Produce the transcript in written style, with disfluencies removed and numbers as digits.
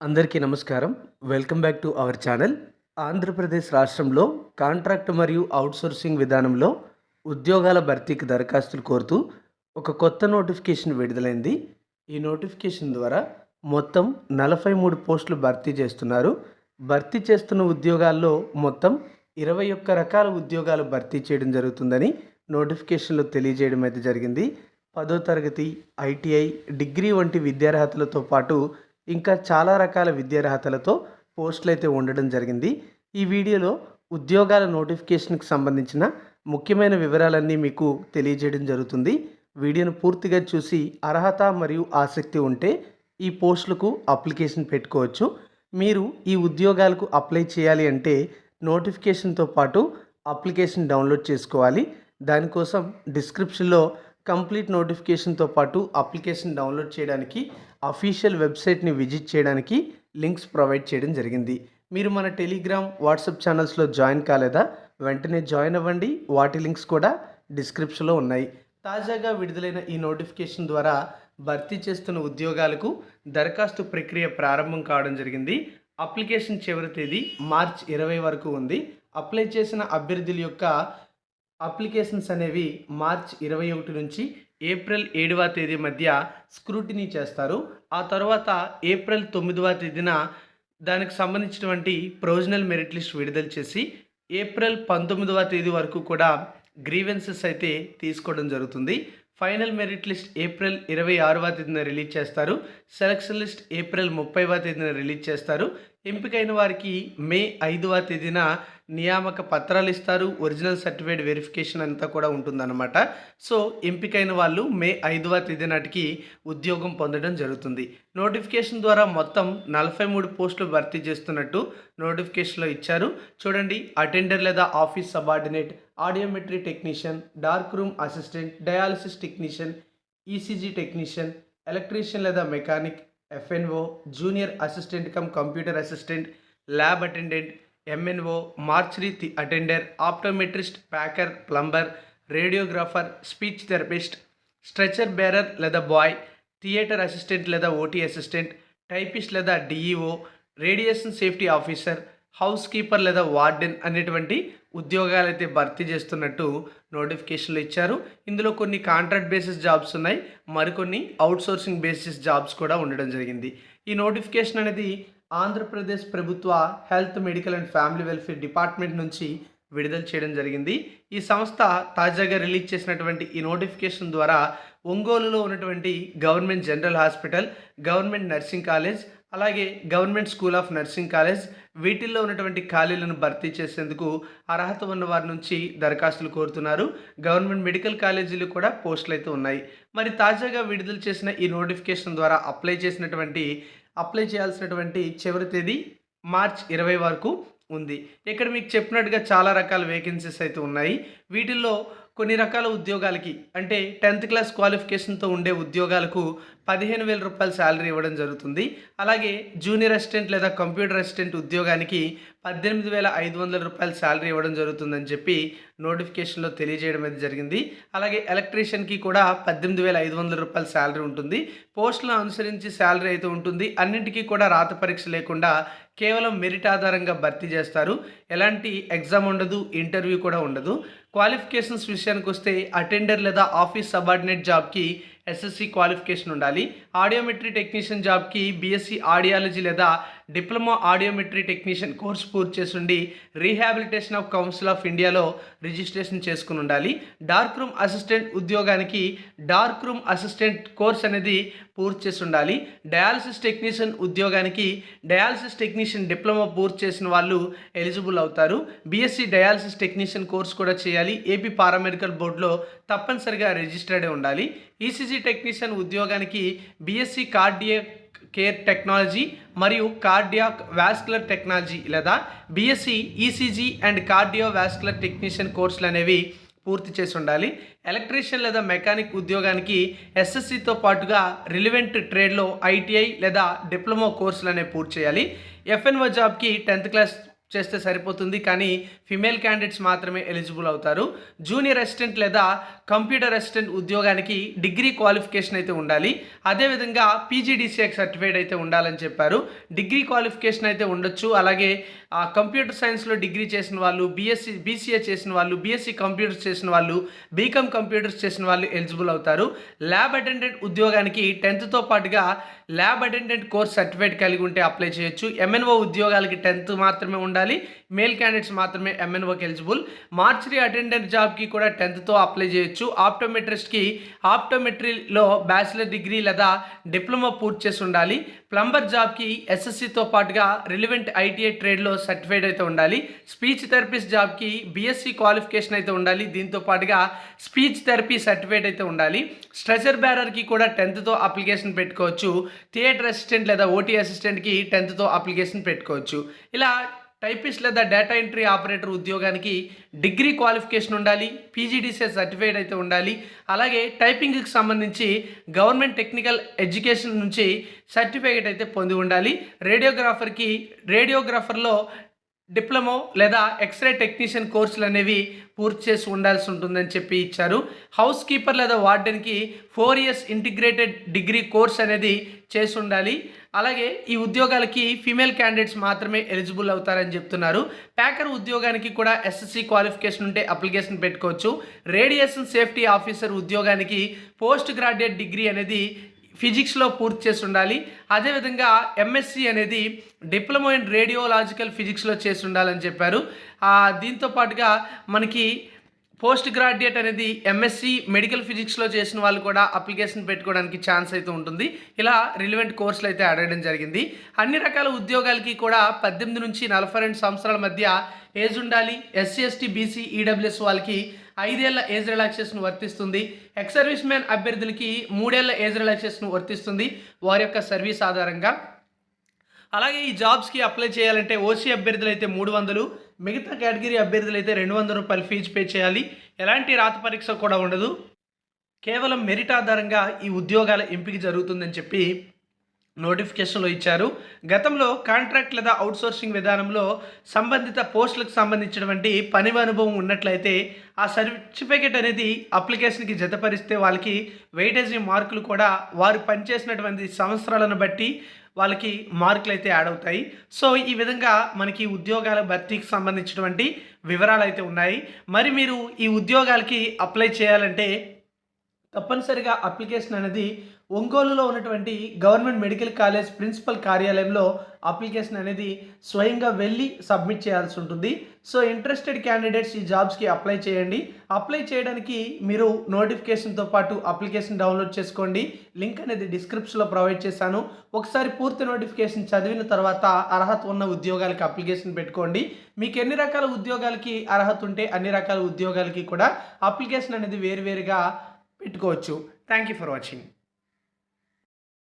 అందరికీ నమస్కారం. Welcome back to our channel. Andhra Pradesh రాష్ట్రంలో కాంట్రాక్ట్ మరియు అవుట్‌సోర్సింగ్ విధానంలో ఉద్యోగాల భర్తీకి దరఖాస్తులు కోరుతూ ఒక కొత్త నోటిఫికేషన్ విడుదలైంది. ఈ నోటిఫికేషన్ ద్వారా మొత్తం 43 పోస్టులు భర్తీ చేస్తున్నారు. భర్తీ చేస్తున్న ఉద్యోగాల్లో మొత్తం 21 రకాల ఉద్యోగాలు భర్తీ చేయడం జరుగుతుందని నోటిఫికేషన్‌లో తెలియజేయడం అయితే జరిగింది. 10వ తరగతి, ఐటీఐ, డిగ్రీ వంటి విద్యార్హతలతో పాటు ఇంకా చాలా రకాల విద్యార్హతలతో పోస్టులు అయితే ఉండడం జరిగింది. ఈ వీడియోలో ఉద్యోగాల నోటిఫికేషన్కి సంబంధించిన ముఖ్యమైన వివరాలన్నీ మీకు తెలియజేయడం జరుగుతుంది. వీడియోను పూర్తిగా చూసి అర్హత మరియు ఆసక్తి ఉంటే ఈ పోస్టులకు అప్లికేషన్ పెట్టుకోవచ్చు. మీరు ఈ ఉద్యోగాలకు అప్లై చేయాలి అంటే నోటిఫికేషన్తో పాటు అప్లికేషన్ డౌన్లోడ్ చేసుకోవాలి. దానికోసం డిస్క్రిప్షన్లో కంప్లీట్ నోటిఫికేషన్తో పాటు అప్లికేషన్ డౌన్లోడ్ చేయడానికి అఫీషియల్ వెబ్సైట్ని విజిట్ చేయడానికి లింక్స్ ప్రొవైడ్ చేయడం జరిగింది. మీరు మన టెలిగ్రామ్, వాట్సాప్ ఛానల్స్లో జాయిన్ కాలేదా? వెంటనే జాయిన్ అవ్వండి. వాటి లింక్స్ కూడా డిస్క్రిప్షన్లో ఉన్నాయి. తాజాగా విడుదలైన ఈ నోటిఫికేషన్ ద్వారా భర్తీ చేస్తున్న ఉద్యోగాలకు దరఖాస్తు ప్రక్రియ ప్రారంభం కావడం జరిగింది. అప్లికేషన్ చివరి తేదీ మార్చ్ 20 వరకు ఉంది. అప్లై చేసిన అభ్యర్థుల యొక్క అప్లికేషన్స్ అనేవి మార్చ్ 21 నుంచి ఏప్రిల్ 7వ తేదీ మధ్య స్క్రూటినీ చేస్తారు. ఆ తర్వాత ఏప్రిల్ 9వ తేదీన దానికి సంబంధించినటువంటి ప్రొవిజనల్ మెరిట్ లిస్ట్ విడుదల చేసి ఏప్రిల్ 19వ తేదీ వరకు కూడా గ్రీవెన్సెస్ అయితే తీసుకోవడం జరుగుతుంది. ఫైనల్ మెరిట్ లిస్ట్ ఏప్రిల్ 26వ తేదీన రిలీజ్ చేస్తారు. సెలక్షన్ లిస్ట్ ఏప్రిల్ 30వ తేదీన రిలీజ్ చేస్తారు. ఎంపికైన వారికి మే 5వ తేదీన నియామక పత్రాలు ఇస్తారు. ఒరిజినల్ సర్టిఫికేట్ వెరిఫికేషన్ అంతా కూడా ఉంటుందన్నమాట. సో ఎంపికైన వాళ్ళు మే 5వ తేదీ నాటికి ఉద్యోగం పొందడం జరుగుతుంది. నోటిఫికేషన్ ద్వారా మొత్తం 43 పోస్టులు భర్తీ చేస్తున్నట్టు నోటిఫికేషన్లో ఇచ్చారు. చూడండి, అటెండర్ లేదా office subordinate, audiometry technician, dark room assistant, dialysis technician, ECG technician, electrician లేదా mechanic, FNO, junior assistant cum computer assistant, lab attendant, MNO, mortuary attender, optometrist, packer, plumber, radiographer, speech therapist, stretcher bearer లేదా boy, theatre assistant లేదా OT assistant, typist లేదా DEO, radiation safety officer, housekeeper లేదా warden అనేటువంటి ఉద్యోగాలు అయితే భర్తీ చేస్తున్నట్టు నోటిఫికేషన్లు ఇచ్చారు. ఇందులో కొన్ని కాంట్రాక్ట్ బేసిస్ జాబ్స్ ఉన్నాయి, మరికొన్ని అవుట్సోర్సింగ్ బేసిస్ జాబ్స్ కూడా ఉండడం జరిగింది. ఈ నోటిఫికేషన్ అనేది ఆంధ్రప్రదేశ్ ప్రభుత్వ health, medical and family welfare department నుంచి విడుదల చేయడం జరిగింది. ఈ సంస్థ తాజాగా రిలీజ్ చేసినటువంటి ఈ నోటిఫికేషన్ ద్వారా ఒంగోలులో ఉన్నటువంటి government general hospital, government nursing college, అలాగే government school of nursing college వీటిల్లో ఉన్నటువంటి ఖాళీలను భర్తీ చేసేందుకు అర్హత ఉన్న వారి నుంచి దరఖాస్తులు కోరుతున్నారు. గవర్నమెంట్ మెడికల్ కాలేజీలు కూడా పోస్టులు అయితే ఉన్నాయి. మరి తాజాగా విడుదల చేసిన ఈ నోటిఫికేషన్ ద్వారా అప్లై చేయాల్సినటువంటి చివరి తేదీ మార్చ్ 20 వరకు ఉంది. ఇక్కడ మీకు చెప్పినట్టుగా చాలా రకాల వేకెన్సీస్ అయితే ఉన్నాయి. వీటిల్లో కొన్ని రకాల ఉద్యోగాలకి అంటే 10th క్లాస్ క్వాలిఫికేషన్తో ఉండే ఉద్యోగాలకు 15,000 రూపాయల శాలరీ ఇవ్వడం జరుగుతుంది. అలాగే జూనియర్ అసిస్టెంట్ లేదా కంప్యూటర్ అసిస్టెంట్ ఉద్యోగానికి 18,500 రూపాయల శాలరీ ఇవ్వడం జరుగుతుందని చెప్పి నోటిఫికేషన్లో తెలియజేయడం అయితే జరిగింది. అలాగే ఎలక్ట్రీషియన్కి కూడా 18,500 రూపాయల శాలరీ ఉంటుంది. పోస్టులను అనుసరించి శాలరీ అయితే ఉంటుంది. అన్నింటికీ కూడా రాత పరీక్ష లేకుండా కేవలం మెరిట్ ఆధారంగా భర్తీ చేస్తారు. ఎలాంటి ఎగ్జామ్ ఉండదు, ఇంటర్వ్యూ కూడా ఉండదు. క్వాలిఫికేషన్స్ విషయానికి వస్తే అటెండర్ లేదా ఆఫీస్ సబార్డినేట్ జాబ్కి ఎస్ఎస్సి క్వాలిఫికేషన్ ఉండాలి. ఆడియోమెట్రీ టెక్నీషియన్ జాబ్కి బీఎస్సీ ఆడియాలజీ లేదా డిప్లొమా ఆడియోమెట్రీ టెక్నీషియన్ కోర్స్ పూర్తి చేసి ఉండి రీహాబిలిటేషన్ ఆఫ్ కౌన్సిల్ ఆఫ్ ఇండియాలో రిజిస్ట్రేషన్ చేసుకుని ఉండాలి. డార్క్ రూమ్ అసిస్టెంట్ ఉద్యోగానికి డార్క్ రూమ్ అసిస్టెంట్ కోర్స్ అనేది పూర్తి చేసి ఉండాలి. డయాలసిస్ టెక్నీషియన్ ఉద్యోగానికి డయాలసిస్ టెక్నీషియన్ డిప్లొమా పూర్తి చేసిన వాళ్ళు ఎలిజిబుల్ అవుతారు. బీఎస్సీ డయాలసిస్ టెక్నీషియన్ కోర్స్ కూడా చేయాలి. ఏపీ పారామెడికల్ బోర్డులో తప్పనిసరిగా రిజిస్టర్డ్ ఉండాలి. ఈసీజీ టెక్నీషియన్ ఉద్యోగానికి బీఎస్సీ కార్డియాక్ కేర్ టెక్నాలజీ మరియు కార్డియాక్ వాస్కులర్ టెక్నాలజీ లేదా BSc ECG and cardio vascular technician కోర్సులు అనేవి పూర్తి చేసి ఉండాలి. ఎలక్ట్రీషియన్ లేదా మెకానిక్ ఉద్యోగానికి ఎస్ఎస్సితో పాటుగా రిలివెంట్ ట్రేడ్లో ఐటీఐ లేదా డిప్లొమా కోర్సులు అనేవి పూర్తి చేయాలి. ఎఫ్ఎన్ఓ జాబ్కి 10th క్లాస్ చేస్తే సరిపోతుంది, కానీ ఫిమేల్ క్యాండిడేట్స్ మాత్రమే ఎలిజిబుల్ అవుతారు. జూనియర్ అసిస్టెంట్ లేదా కంప్యూటర్ అసిస్టెంట్ ఉద్యోగానికి డిగ్రీ క్వాలిఫికేషన్ అయితే ఉండాలి. అదేవిధంగా పీజీడీసీఏ సర్టిఫైడ్ అయితే ఉండాలని చెప్పారు. డిగ్రీ క్వాలిఫికేషన్ అయితే ఉండొచ్చు. అలాగే కంప్యూటర్ సైన్స్లో డిగ్రీ చేసిన వాళ్ళు, బీసీఏ చేసిన వాళ్ళు, బీఎస్సీ కంప్యూటర్స్ చేసిన వాళ్ళు, బీకామ్ కంప్యూటర్స్ చేసిన వాళ్ళు ఎలిజిబుల్ అవుతారు. ల్యాబ్ అటెండెంట్ ఉద్యోగానికి 10థ్తో పాటుగా ల్యాబ్ అటెండెంట్ కోర్స్ సర్టిఫికేట్ కలిగి ఉంటే అప్లై చేయొచ్చు. ఎంఎన్ఓ ఉద్యోగాలకి 10th మాత్రమే ఉండాలి. మేల్ క్యాండిడేట్స్ మాత్రమే ఎంఎన్ఓకి ఎలిజిబుల్. మార్చరీ అటెండెంట్ జాబ్కి కూడా 10థతో అప్లై చేయొచ్చు. ఆప్టోమెట్రిస్ట్కి ఆప్టోమెట్రీలో బ్యాచిలర్ డిగ్రీ లేదా డిప్లొమా పూర్తి చేసి ఉండాలి. ప్లంబర్ జాబ్కి ఎస్ఎస్సితో పాటుగా రిలివెంట్ ఐటీఐ ట్రేడ్లో సర్టిఫైడ్ అయితే ఉండాలి. స్పీచ్ థెరపిస్ట్ జాబ్కి బీఎస్సీ క్వాలిఫికేషన్ అయితే ఉండాలి. దీంతో పాటుగా స్పీచ్ థెరపీ సర్టిఫైడ్ అయితే ఉండాలి. స్ట్రెచర్ బ్యారర్కి కూడా 10థతో అప్లికేషన్ పెట్టుకోవచ్చు. థియేటర్ అసిస్టెంట్ లేదా ఓటీ అసిస్టెంట్కి 10థతో అప్లికేషన్ పెట్టుకోవచ్చు. ఇలా టైపిస్ట్ లేదా డేటా ఎంట్రీ ఆపరేటర్ ఉద్యోగానికి డిగ్రీ క్వాలిఫికేషన్ ఉండాలి. పీజీడీసీఏ సర్టిఫైడ్ అయితే ఉండాలి. అలాగే టైపింగ్కి సంబంధించి గవర్నమెంట్ టెక్నికల్ ఎడ్యుకేషన్ నుంచి సర్టిఫికేట్ అయితే పొంది ఉండాలి. రేడియోగ్రాఫర్లో డిప్లొమో లేదా ఎక్స్రే టెక్నీషియన్ కోర్సులు అనేవి పూర్తి చేసి ఉండాల్సి ఉంటుందని చెప్పి ఇచ్చారు. హౌస్ కీపర్ లేదా వార్డెన్కి 4 years ఇంటిగ్రేటెడ్ డిగ్రీ కోర్స్ అనేది చేసి ఉండాలి. అలాగే ఈ ఉద్యోగాలకి ఫీమేల్ క్యాండిడేట్స్ మాత్రమే ఎలిజిబుల్ అవుతారని చెప్తున్నారు. ప్యాకర్ ఉద్యోగానికి కూడా ఎస్ఎస్సి క్వాలిఫికేషన్ ఉంటే అప్లికేషన్ పెట్టుకోవచ్చు. రేడియేషన్ సేఫ్టీ ఆఫీసర్ ఉద్యోగానికి పోస్ట్ గ్రాడ్యుయేట్ డిగ్రీ అనేది ఫిజిక్స్లో పూర్తి చేసి ఉండాలి. అదేవిధంగా ఎంఎస్సి అనేది డిప్లొమా ఇన్ రేడియోలాజికల్ ఫిజిక్స్లో చేసి ఉండాలని చెప్పారు. దీంతో పాటుగా మనకి పోస్ట్ గ్రాడ్యుయేట్ అనేది ఎంఎస్సి మెడికల్ ఫిజిక్స్లో చేసిన వాళ్ళు కూడా అప్లికేషన్ పెట్టుకోవడానికి ఛాన్స్ అయితే ఉంటుంది. ఇలా రిలివెంట్ కోర్సులు అయితే అడగడం జరిగింది. అన్ని రకాల ఉద్యోగాలకి కూడా 18 నుంచి 42 సంవత్సరాల మధ్య ఏజ్ ఉండాలి. ఎస్సీ ఎస్టీ బీసీ ఈడబ్ల్యూఎస్ వాళ్ళకి 5 ఏళ్ల ఏజ్ రిలాక్సేషన్ వర్తిస్తుంది. ఎక్స్ సర్వీస్ మ్యాన్ అభ్యర్థులకి 3 ఏళ్ల ఏజ్ రిలాక్సేషన్ వర్తిస్తుంది వారి యొక్క సర్వీస్ ఆధారంగా. అలాగే ఈ జాబ్స్కి అప్లై చేయాలంటే ఓసీ అభ్యర్థులు అయితే 300, మిగతా కేటగిరీ అభ్యర్థులు అయితే 200 రూపాయలు ఫీజు పే చేయాలి. ఎలాంటి రాత పరీక్ష కూడా ఉండదు. కేవలం మెరిట్ ఆధారంగా ఈ ఉద్యోగాల ఎంపిక జరుగుతుందని చెప్పి నోటిఫికేషన్లో ఇచ్చారు. గతంలో కాంట్రాక్ట్ లేదా అవుట్సోర్సింగ్ విధానంలో సంబంధిత పోస్టులకు సంబంధించినటువంటి పని అనుభవం ఉన్నట్లయితే ఆ సర్టిఫికేట్ అనేది అప్లికేషన్కి జతపరిస్తే వాళ్ళకి వెయిటేజీ మార్కులు కూడా వారు పనిచేసినటువంటి సంవత్సరాలను బట్టి వాళ్ళకి మార్కులు అయితే యాడ్ అవుతాయి. సో ఈ విధంగా మనకి ఉద్యోగాల భర్తీకి సంబంధించినటువంటి వివరాలు అయితే ఉన్నాయి. మరి మీరు ఈ ఉద్యోగాలకి అప్లై చేయాలంటే తప్పనిసరిగా అప్లికేషన్ అనేది ఒంగోలులో ఉన్నటువంటి గవర్నమెంట్ మెడికల్ కాలేజ్ ప్రిన్సిపల్ కార్యాలయంలో అప్లికేషన్ అనేది స్వయంగా వెళ్ళి సబ్మిట్ చేయాల్సి ఉంటుంది. సో ఇంట్రెస్టెడ్ క్యాండిడేట్స్ ఈ జాబ్స్కి అప్లై చేయండి. అప్లై చేయడానికి మీరు నోటిఫికేషన్తో పాటు అప్లికేషన్ డౌన్లోడ్ చేసుకోండి. లింక్ అనేది డిస్క్రిప్షన్లో ప్రొవైడ్ చేశాను. ఒకసారి పూర్తి నోటిఫికేషన్ చదివిన తర్వాత అర్హత ఉన్న ఉద్యోగాలకి అప్లికేషన్ పెట్టుకోండి. మీకు ఎన్ని రకాల ఉద్యోగాలకి అర్హత ఉంటే అన్ని రకాల ఉద్యోగాలకి కూడా అప్లికేషన్ అనేది వేరువేరుగా పెట్టుకోవచ్చు. Thank you for watching.